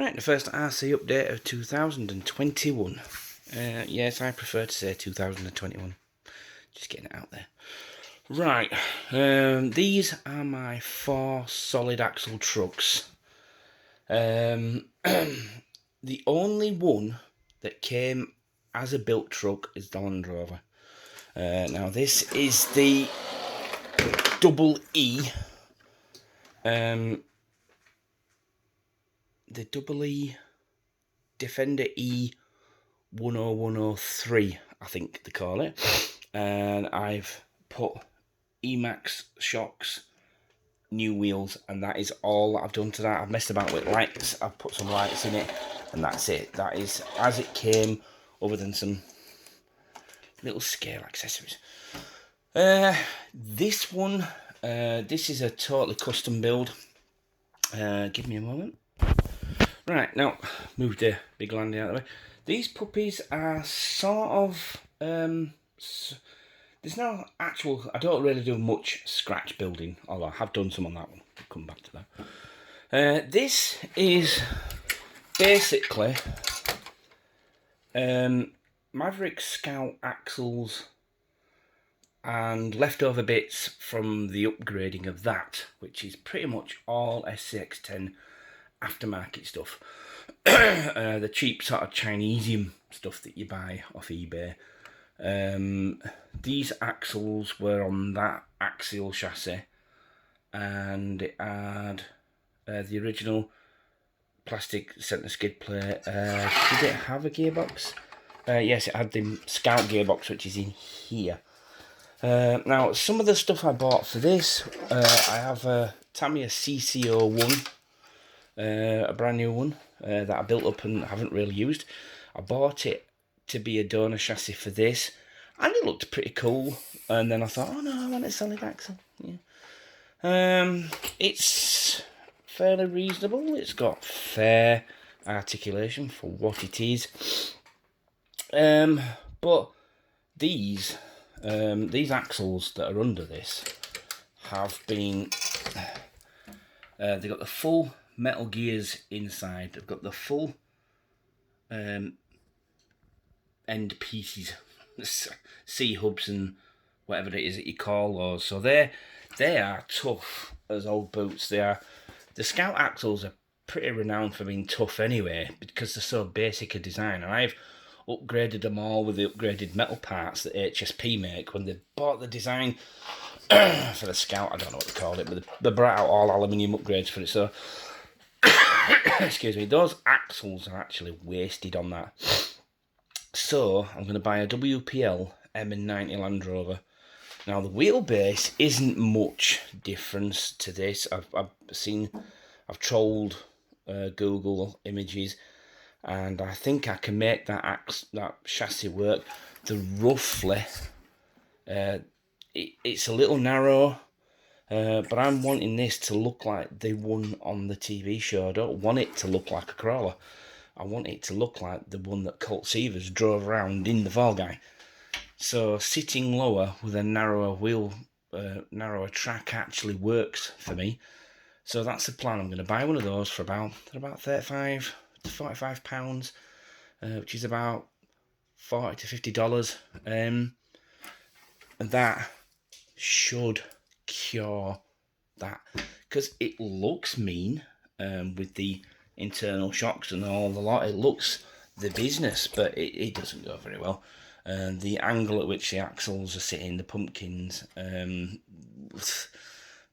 Right, the first RC update of 2021. Yes, I prefer to say 2021. Just getting it out there. Right, these are my 4 solid axle trucks. The only one that came as a built truck is the Land Rover. Now this is the double E. The double E Defender E 10103, I think they call it. And I've put Emax shocks, new wheels, and that is all that I've done to that. I've messed about with lights, I've put some lights in it, and that's it. That is as it came, other than some little scale accessories. This one, this is a totally custom build. Give me a moment. Right, now, move the big landing out of the way. These puppies are sort of, there's no actual, I don't really do much scratch building, although I have done some on that one. I'll come back to that. This is basically Maverick Scout axles and leftover bits from the upgrading of that, which is pretty much all SCX10 aftermarket stuff. The cheap sort of Chinesium stuff that you buy off eBay. These axles were on that axial chassis, and it had the original plastic centre skid plate. Did it have a gearbox? Yes, it had the Scout gearbox, which is in here. Now, some of the stuff I bought for this, I have a Tamiya CC01, a brand new one that I built up and haven't really used. I bought it to be a donor chassis for this, and it looked pretty cool. And then I thought, oh no, I want a solid axle. Yeah. It's fairly reasonable. It's got fair articulation for what it is. But these axles that are under this have been, they've got the full metal gears inside. They've got the full end pieces, C-hubs and whatever it is that you call those. So they are tough as old boots. They are. The Scout axles are pretty renowned for being tough anyway, because they're so basic a design, and I've upgraded them all with the upgraded metal parts that HSP make. When they bought the design for the Scout, I don't know what they called it, but they brought out all aluminium upgrades for it. So excuse me, those axles are actually wasted on that. So I'm going to buy a WPL MN90 Land Rover. Now the wheelbase isn't much difference to this. I've trolled Google images, and I think I can make that chassis work. Roughly, it's a little narrow. But I'm wanting this to look like the one on the TV show. I don't want it to look like a crawler. I want it to look like the one that Colt Seavers drove around in the Fall Guy. So sitting lower with a narrower wheel, narrower track actually works for me. So that's the plan. I'm going to buy one of those for about 35 to 45 pounds, which is about $40 to $50. And that should cure that, because it looks mean with the internal shocks and all the lot. It looks the business, but it doesn't go very well. The angle at which the axles are sitting, the pumpkins,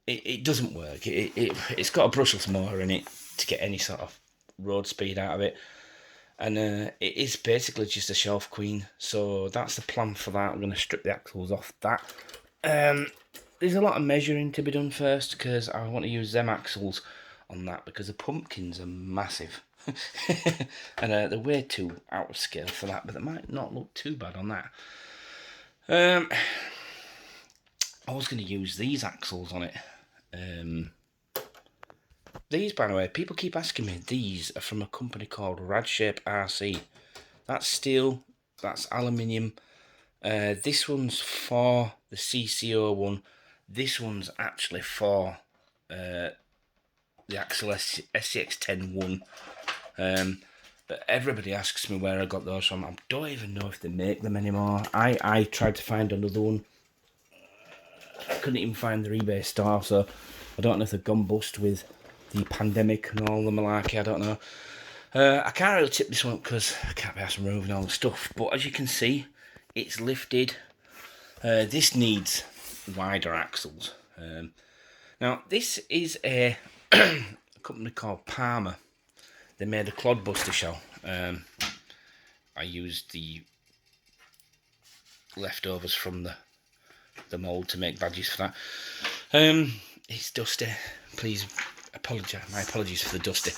it doesn't work. It's got a brushless motor in it to get any sort of road speed out of it, and it is basically just a shelf queen. So that's the plan for that. I'm going to strip the axles off that. There's a lot of measuring to be done first, because I want to use them axles on that, because the pumpkins are massive. And they're way too out of scale for that, but they might not look too bad on that. I was going to use these axles on it. These, by the way, people keep asking me, these are from a company called Radshape RC. That's steel, that's aluminium. This one's for the CC01. This one's actually for the Axle SCX-10-1. But everybody asks me where I got those from. I don't even know if they make them anymore. I tried to find another one. I couldn't even find their eBay store, so I don't know if they've gone bust with the pandemic and all the malarkey. I don't know. I can't really tip this one up because I can't be asked removing all the stuff. But as you can see, it's lifted. This needs wider axles. Now, this is a company called Palmer. They made a Clodbuster shell. I used the leftovers from the mould to make badges for that. It's dusty. Please apologise. My apologies for the dusty.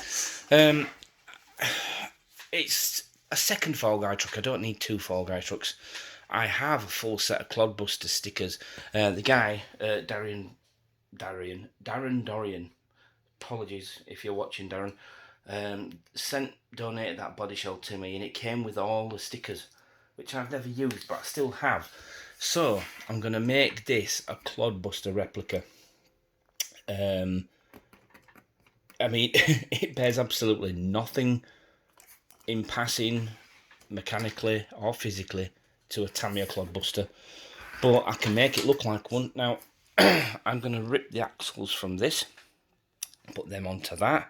It's a second Fall Guy truck. I don't need 2 Fall Guy trucks. I have a full set of Clodbuster stickers. The guy, Darren Dorian, apologies if you're watching, Darren, donated that body shell to me, and it came with all the stickers, which I've never used, but I still have. So I'm going to make this a Clodbuster replica. I mean, it bears absolutely nothing in passing, mechanically or physically, to a Tamiya Clodbuster, but I can make it look like one. Now, I'm going to rip the axles from this, put them onto that.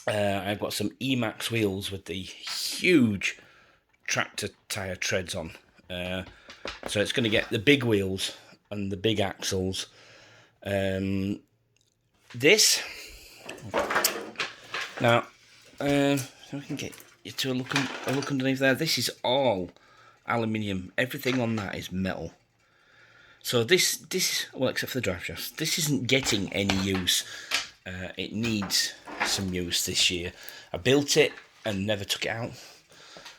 I've got some Emax wheels with the huge tractor tyre treads on. So it's going to get the big wheels and the big axles. This, now, so we can get you to a look underneath there. This is all aluminium. Everything on that is metal. So this, well, except for the drive shafts, this isn't getting any use. It needs some use this year. I built it and never took it out.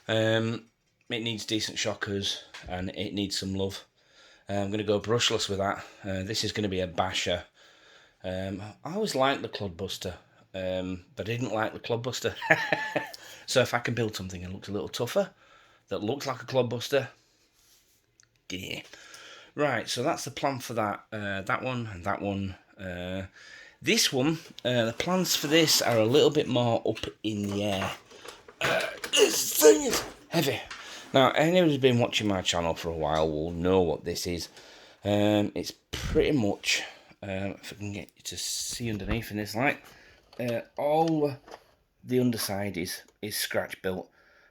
It needs decent shockers and it needs some love. I'm going to go brushless with that. This is going to be a basher. I always liked the Clodbuster, but I didn't like the Clodbuster. So if I can build something that looks a little tougher, that looks like a Clodbuster, yeah. Right, so that's the plan for that. That one and that one. This one, the plans for this are a little bit more up in the air. This thing is heavy. Now, anyone who's been watching my channel for a while will know what this is. It's pretty much, if I can get you to see underneath in this light, all the underside is scratch built.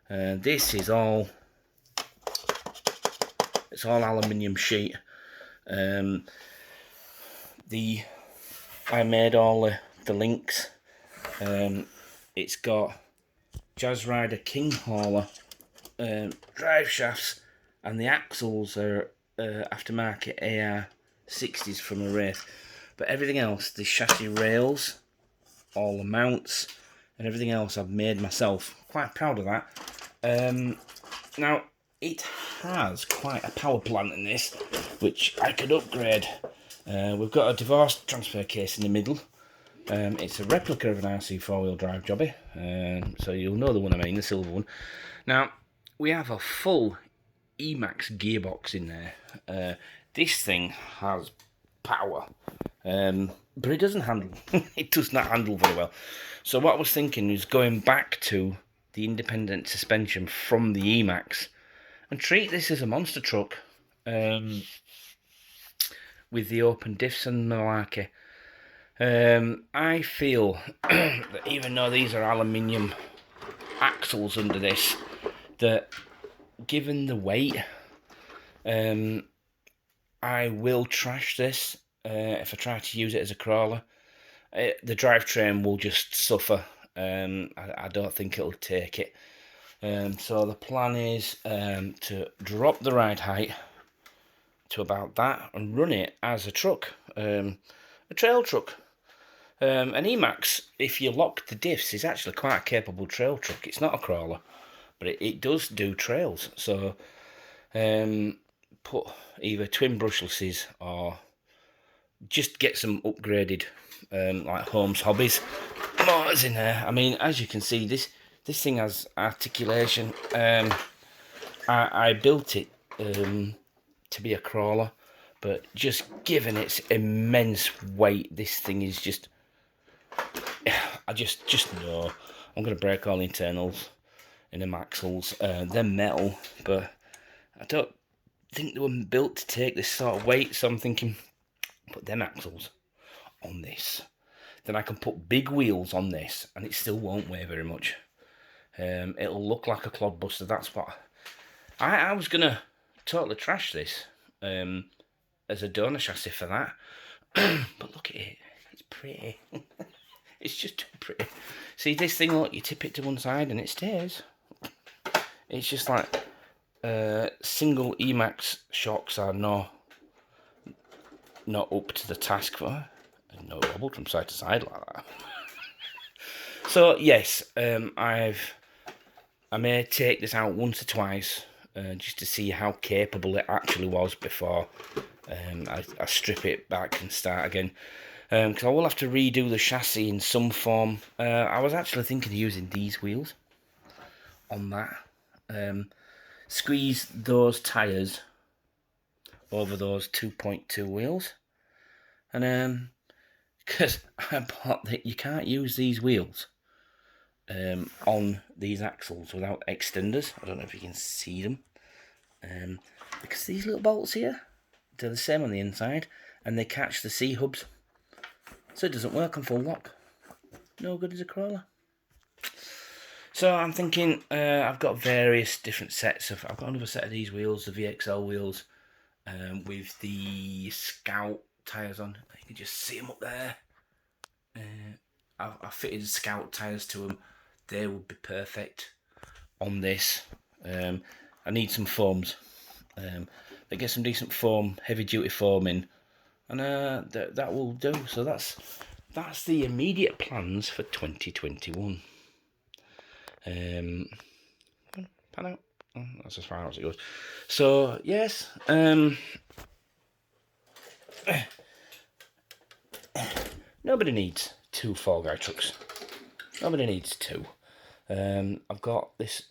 This is all, it's all aluminium sheet. I made all the links. It's got Jazz Rider King Hauler drive shafts, and the axles are aftermarket AR60s from a Wraith. But everything else, the chassis rails, all the mounts, and everything else I've made myself. Quite proud of that. Now, it has quite a power plant in this, which I could upgrade. We've got a divorced transfer case in the middle. It's a replica of an RC 4-wheel drive jobby, so you'll know the one I mean, the silver one. Now, we have a full Emax gearbox in there. This thing has power, but it doesn't handle. It does not handle very well. So what I was thinking is going back to the independent suspension from the Emax and treat this as a monster truck, with the open diffs and malarkey. I feel that even though these are aluminium axles under this, that given the weight, I will trash this if I try to use it as a crawler. The drivetrain will just suffer. I don't think it'll take it. So the plan is to drop the ride height to about that and run it as a truck, a trail truck. An Emax, if you lock the diffs, is actually quite a capable trail truck. It's not a crawler, but it does do trails. So put either twin brushlesses or just get some upgraded like Holmes Hobbies motors in there. I mean, as you can see, this thing has articulation. I built it to be a crawler, but just given its immense weight, this thing is just, I just know I'm going to break all the internals in them axles. They're metal, but I don't think they were built to take this sort of weight, so I'm thinking, put them axles on this. Then I can put big wheels on this, and it still won't weigh very much. It'll look like a clodbuster. That's what... I was going to totally trash this as a donor chassis for that. But look at it. It's pretty. It's just too pretty. See, this thing, look, you tip it to one side and it stays. It's just like single Emax shocks are not up to the task for. No, wobbled from side to side like that. So yes, I may take this out once or twice just to see how capable it actually was before I strip it back and start again. Because I will have to redo the chassis in some form. I was actually thinking of using these wheels on that. Squeeze those tyres over those 2.2 wheels. And because I bought that you can't use these wheels on these axles without extenders. I don't know if you can see them. Because these little bolts here, they're the same on the inside, and they catch the C-hubs. So it doesn't work on full lock. No good as a crawler. So I'm thinking, I've got various different sets of... I've got another set of these wheels, the VXL wheels, with the Scout tyres on. You can just see them up there. I fitted Scout tyres to them. They would be perfect on this. I need some foams. They get some decent foam, heavy duty foam in, and that will do. So that's the immediate plans for 2021. Pan out. Oh, that's as far as it goes. So yes, nobody needs 2 Fall Guy trucks. Nobody needs 2. I've got this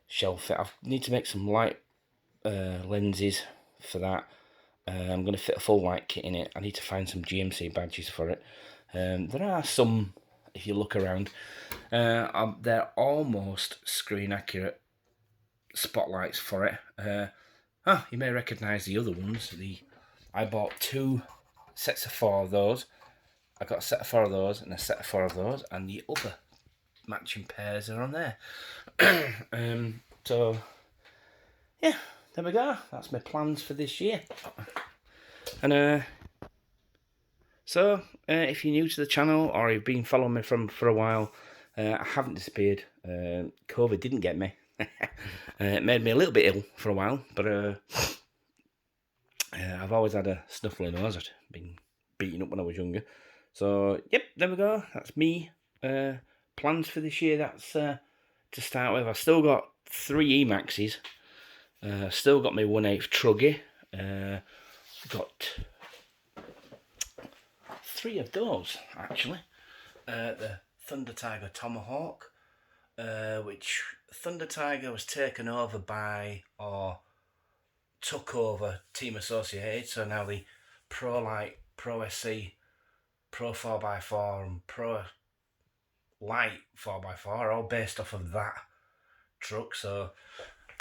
shell fit. I need to make some light lenses for that. I'm going to fit a full light kit in it. I need to find some GMC badges for it. There are some, if you look around, they're almost screen accurate spotlights for it. You may recognise the other ones. I bought 2 sets of 4 of those. I got a set of 4 of those and a set of 4 of those, and the other matching pairs are on there. So yeah, there we go. That's my plans for this year. And so if you're new to the channel or you've been following me for a while, I haven't disappeared. COVID didn't get me. It made me a little bit ill for a while, but I've always had a snuffly nose. I'd been beaten up when I was younger. So yep, there we go. That's me. Plans for this year. That's to start with. I've still got 3 Emaxes. Still got my 1/8 truggy. Got 3 of those actually. The Thunder Tiger Tomahawk, which Thunder Tiger was taken over by, or took over, Team Associated. So now the Pro Light, Pro SC, Pro 4x4 and Pro Light 4x4 are all based off of that truck. So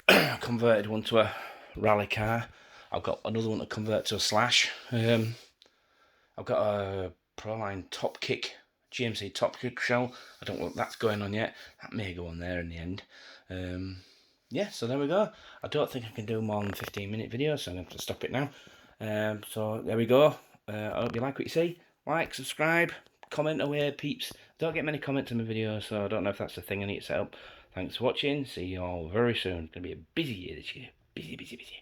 I converted one to a rally car. I've got another one to convert to a Slash. I've got a Proline Top Kick, GMC Top Kick shell. I don't know what that's going on yet. That may go on there in the end. Yeah, so there we go. I don't think I can do more than 15-minute videos, so I'm going to have to stop it now. So there we go. I hope you like what you see. Like, subscribe, comment away, peeps. Don't get many comments on my videos, so I don't know if that's the thing I need to set up. Thanks for watching. See you all very soon. It's going to be a busy year this year. Busy, busy, busy.